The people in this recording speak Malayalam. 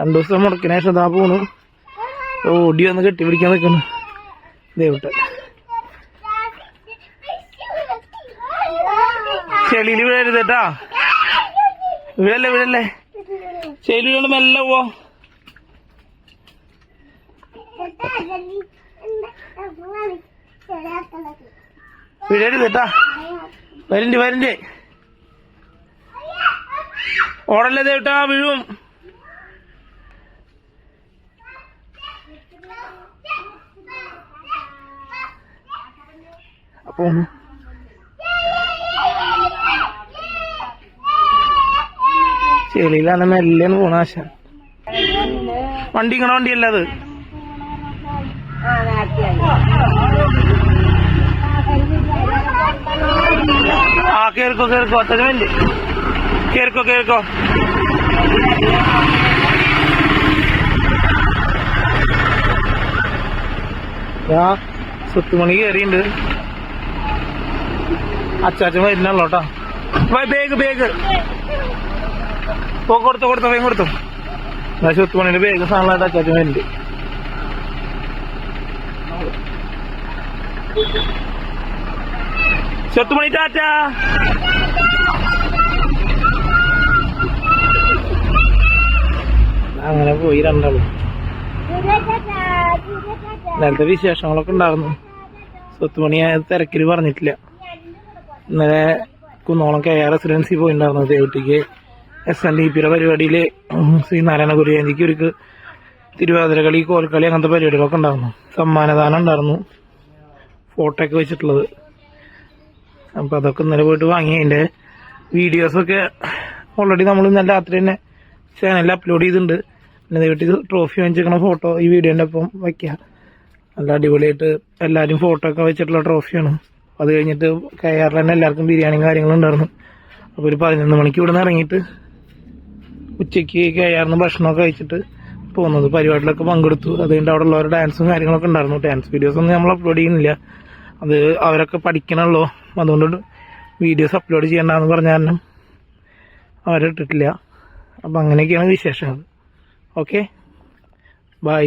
2 ദിവസം മുടക്കിന് ശേഷം ഇതാ പോണു. ഓടി വന്ന് കെട്ടിപ്പിടിക്കാൻ നിൽക്കുന്നു ദേവിട്ട്. ചെളിയിൽ വീഴരുതേട്ടാ, വീഴല്ലേ ചെളി വീഴുകൊണ്ട് മെല്ലെ പോവാ. വീഴരുതേട്ടാ, വരണ്ടേ ഓടല്ലേ ദേവിട്ടാ, വീഴും. അപ്പൊ ചെളിയിലാണ് മെല്ലേന്ന് പോണ ആശ. വണ്ടിയല്ല അത്. ആ കേറിക്കോ അത്തരമല്ലേ, കേറിക്കോ. സുത്തുമണി കയറിയുണ്ട്. അച്ചാച്ചൻ വരുന്നുള്ളൂട്ടാ. ബേഗ് കൊടുത്തോ വേഗം കൊടുത്തോ. സുത്തുമണിന്റെ ബേഗ് സാധനമായിട്ട് അച്ചാച്ചൻ വരുന്നുണ്ട്. സുത്തുമണി ടാറ്റ. അങ്ങനെ പോയി രണ്ടാളും. നേരത്തെ വിശേഷങ്ങളൊക്കെ ഉണ്ടായിരുന്നു. സ്വത്തുമണി തിരക്കില് പറഞ്ഞിട്ടില്ല. ഇന്നലെ കുന്നോളം KR റെസിഡൻസി പോയിട്ടുണ്ടായിരുന്നു. ദേവട്ടിക്ക് SNDPയുടെ പരിപാടിയില് ശ്രീനാരായണ ഗുരു ജയന്തിക്ക് ഒരു തിരുവാതിര കളി, കോൽക്കളി, അങ്ങനത്തെ പരിപാടികളൊക്കെ ഉണ്ടായിരുന്നു. സമ്മാനദാനം ഉണ്ടായിരുന്നു, ഫോട്ടോ ഒക്കെ വെച്ചിട്ടുള്ളത്. അപ്പൊ അതൊക്കെ ഇന്നലെ പോയിട്ട് വാങ്ങി. അതിന്റെ വീഡിയോസൊക്കെ ഓൾറെഡി നമ്മൾ ഇന്നലെ രാത്രി തന്നെ ചാനലിൽ അപ്ലോഡ് ചെയ്തിട്ടുണ്ട്. പിന്നെ ദേവട്ടി ട്രോഫി വാങ്ങിച്ചിരിക്കണ ഫോട്ടോ ഈ വീഡിയോന്റെ ഒപ്പം വയ്ക്കാം. നല്ല അടിപൊളിയായിട്ട് എല്ലാവരും ഫോട്ടോ ഒക്കെ വെച്ചിട്ടുള്ള ട്രോഫിയാണ്. അത് കഴിഞ്ഞിട്ട് KR തന്നെ എല്ലാവർക്കും ബിരിയാണിയും കാര്യങ്ങളും ഉണ്ടായിരുന്നു. അപ്പോൾ ഒരു 11 മണിക്ക് ഇവിടെ നിന്ന് ഇറങ്ങിയിട്ട് ഉച്ചയ്ക്ക് KR ഭക്ഷണമൊക്കെ കഴിച്ചിട്ട് പോകുന്നത്. പരിപാടിയിലൊക്കെ പങ്കെടുത്തു. അതുകൊണ്ട് അവിടെ ഉള്ളവരുടെ ഡാൻസും കാര്യങ്ങളൊക്കെ ഉണ്ടായിരുന്നു. ഡാൻസ് വീഡിയോസ് ഒന്നും നമ്മൾ അപ്ലോഡ് ചെയ്യുന്നില്ല, അത് അവരൊക്കെ പഠിക്കണമല്ലോ. അതുകൊണ്ട് വീഡിയോസ് അപ്ലോഡ് ചെയ്യണ്ടെന്ന് പറഞ്ഞ കാരണം അവരിട്ടിട്ടില്ല. അപ്പം അങ്ങനെയൊക്കെയാണ് വിശേഷങ്ങൾ. Okay, by.